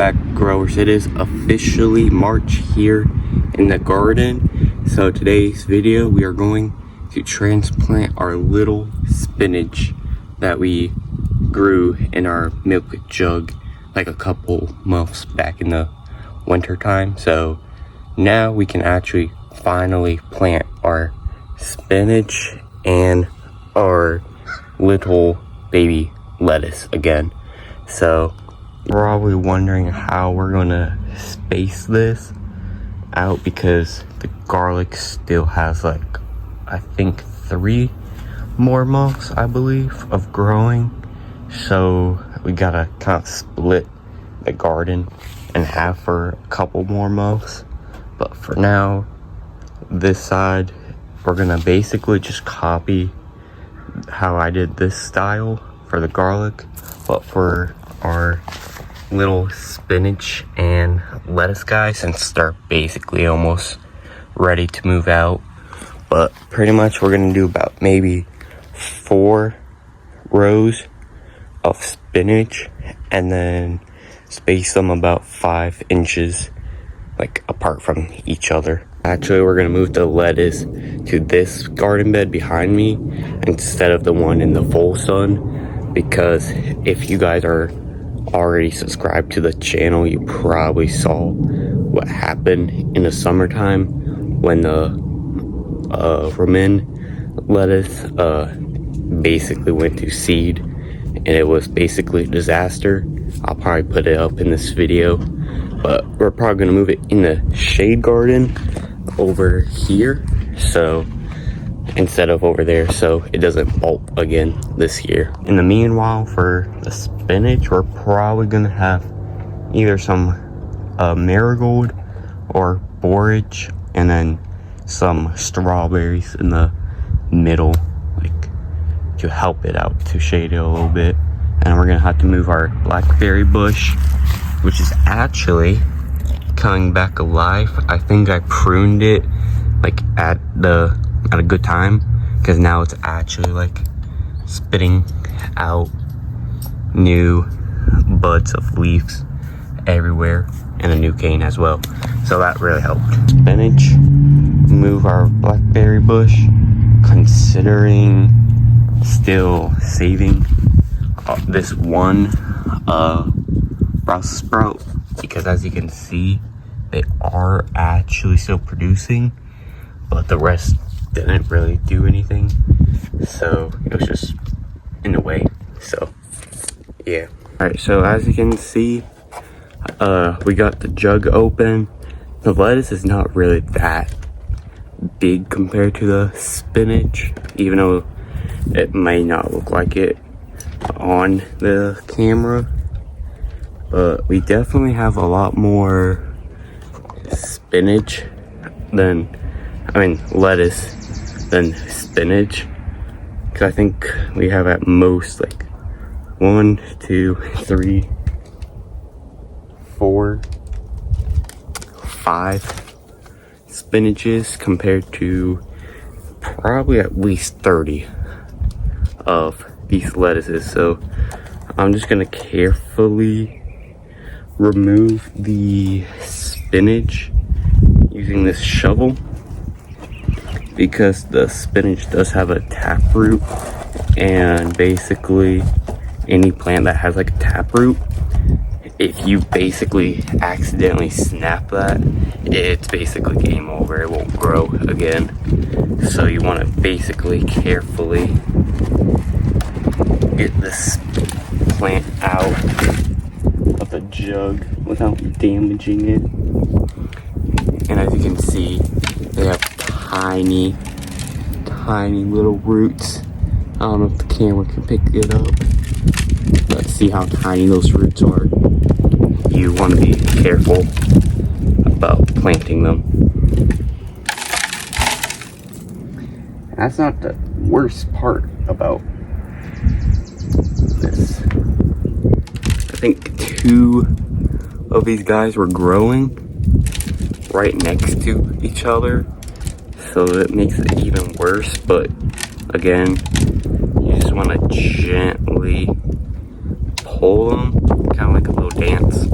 back, growers. It is officially March here in the garden. So today's video, we are going to transplant our little spinach that we grew in our milk jug like a couple months back in the winter time. So now we can actually finally plant our spinach and our little baby lettuce again. So you're probably wondering how we're gonna space this out because the garlic still has like, I think 3 more months, I believe, of growing. So we gotta kind of split the garden in half for a couple more months. But for now, this side, we're gonna basically just copy how I did this style for the garlic, but for our little spinach and lettuce guys, since they're basically almost ready to move out. But pretty much we're gonna do about maybe 4 rows of spinach and then space them about 5 inches like apart from each other. Actually, we're gonna move the lettuce to this garden bed behind me instead of the one in the full sun, because if you guys are already subscribed to the channel, you probably saw what happened in the summertime when the romaine lettuce basically went to seed, and it was basically a disaster. I'll probably put it up in this video, but we're probably gonna move it in the shade garden over here, so instead of over there, so it doesn't bulk again this year. In the meanwhile, for the spinach, we're probably gonna have either some marigold or borage, and then some strawberries in the middle, like to help it out, to shade it a little bit. And we're gonna have to move our blackberry bush, which is actually coming back alive. I think I pruned it like at a good time, because now it's actually like spitting out new buds of leaves everywhere, and a new cane as well, so that really helped. Spinach, move our blackberry bush, considering still saving this one Brussels sprout, because as you can see, they are actually still producing, but the rest didn't really do anything, so it was just in the way. So yeah. All right, so as you can see, we got the jug open. The lettuce is not really that big compared to the spinach, even though it may not look like it on the camera, but we definitely have a lot more spinach than, lettuce than spinach, because I think we have at most like 1, 2, 3, 4, 5 spinaches compared to probably at least 30 of these lettuces. So I'm just gonna carefully remove the spinach using this shovel, because the spinach does have a taproot, and basically any plant that has like a taproot, if you basically accidentally snap that, it's basically game over. It won't grow again. So you want to basically carefully get this plant out of the jug without damaging it. And as you can see, they have tiny little roots. I don't know if the camera can pick it up, but see how tiny those roots are. You want to be careful about planting them. That's not the worst part about this. I think 2 of these guys were growing right next to each other, so that makes it even worse. But again, you just want to gently pull them, kind of like a little dance,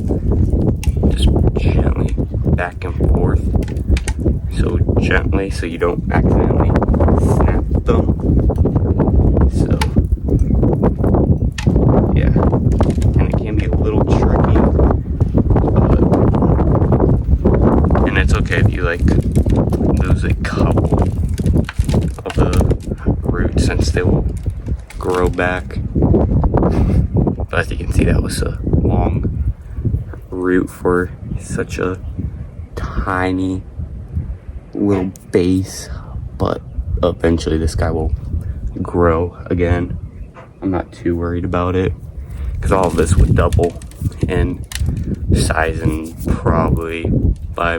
gently so you don't accidentally snap them. So yeah, and it can be a little tricky, and it's okay if you like lose a couple of the roots since they will grow back. But as you can see, that was a long root for such a tiny little base, but eventually this guy will grow again. I'm not too worried about it because all of this would double in size and probably by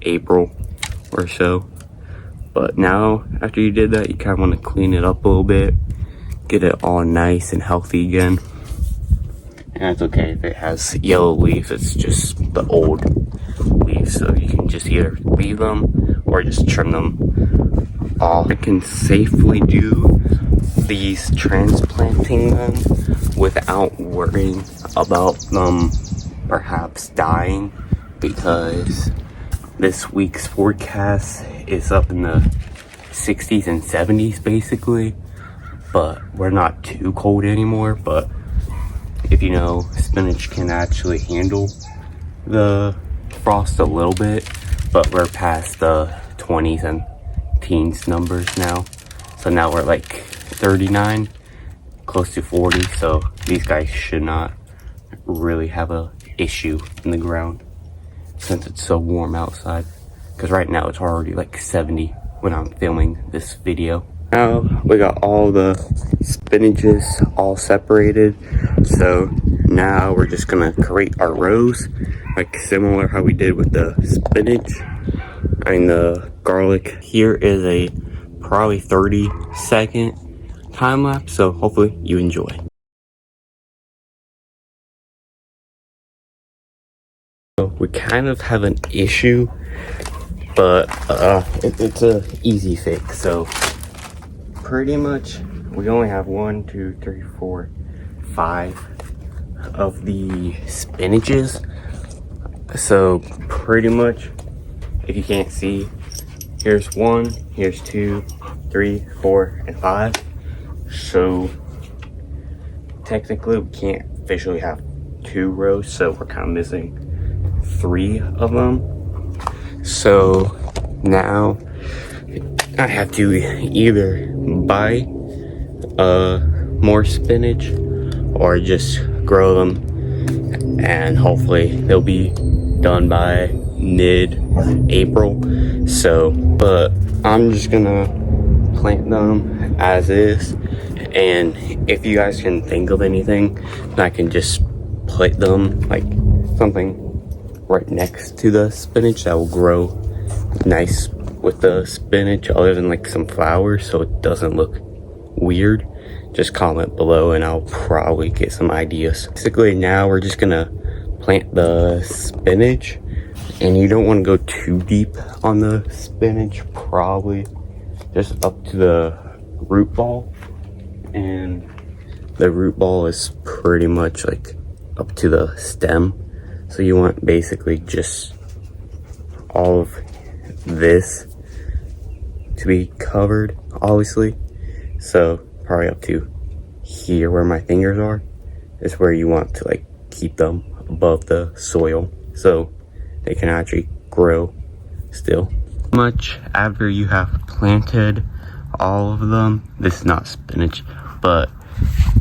April or so. But now after you did that, you kind of want to clean it up a little bit, get it all nice and healthy again. And it's okay if it has yellow leaves, it's just the old leaves, so you can just either leave them or just trim them off. I can safely do these transplanting them without worrying about them perhaps dying, because this week's forecast is up in the 60s and 70s basically, but we're not too cold anymore. But if you know, spinach can actually handle the frost a little bit, but we're past the 20s and teens numbers now. So now we're like 39, close to 40, so these guys should not really have a issue in the ground since it's so warm outside, because right now it's already like 70 when I'm filming this video. Now we got all the spinaches all separated, so now we're just gonna create our rows, like similar how we did with the spinach. I mean the garlic. Here is a probably 30-second time lapse, so hopefully you enjoy. So we kind of have an issue, but it's a easy fix. So pretty much we only have 1, 2, 3, 4, 5 of the spinaches. So pretty much, if you can't see, here's 1, here's 2, 3, 4, and 5. So technically we can't officially have 2 rows, so we're kind of missing 3 of them. So now I have to either buy more spinach or just grow them, and hopefully they'll be done by mid-April. So, but I'm just gonna plant them as is, and if you guys can think of anything, I can just put them like something right next to the spinach that will grow nice with the spinach, other than like some flowers, so it doesn't look weird. Just comment below and I'll probably get some ideas. Basically now we're just gonna plant the spinach, and you don't want to go too deep on the spinach, probably just up to the root ball, and the root ball is pretty much like up to the stem. So you want basically just all of this to be covered, obviously. So probably up to here where my fingers are is where you want to like keep them above the soil so they can actually grow still. Much after you have planted all of them, this is not spinach, but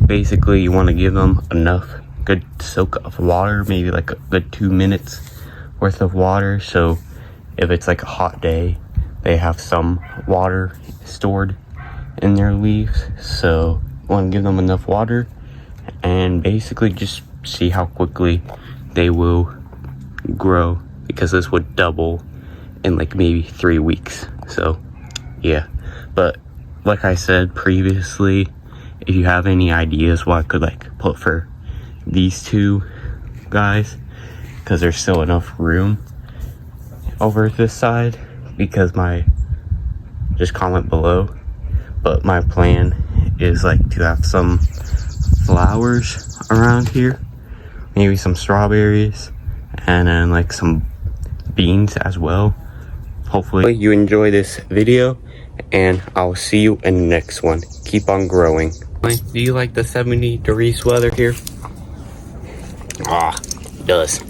basically you want to give them enough good soak of water, maybe like a good 2 minutes worth of water, so if it's like a hot day they have some water stored in their leaves. So you want to give them enough water and basically just see how quickly they will grow, because this would double in like maybe 3 weeks. So yeah, but like I said previously, if you have any ideas what I could like put for these 2 guys, because there's still enough room over this side, because just comment below. But my plan is like to have some flowers around here, maybe some strawberries, and then like some beans as well. hopefully you enjoy this video, and I'll see you in the next one. Keep on growing. Do you like the 70 degrees weather here? Ah, it does.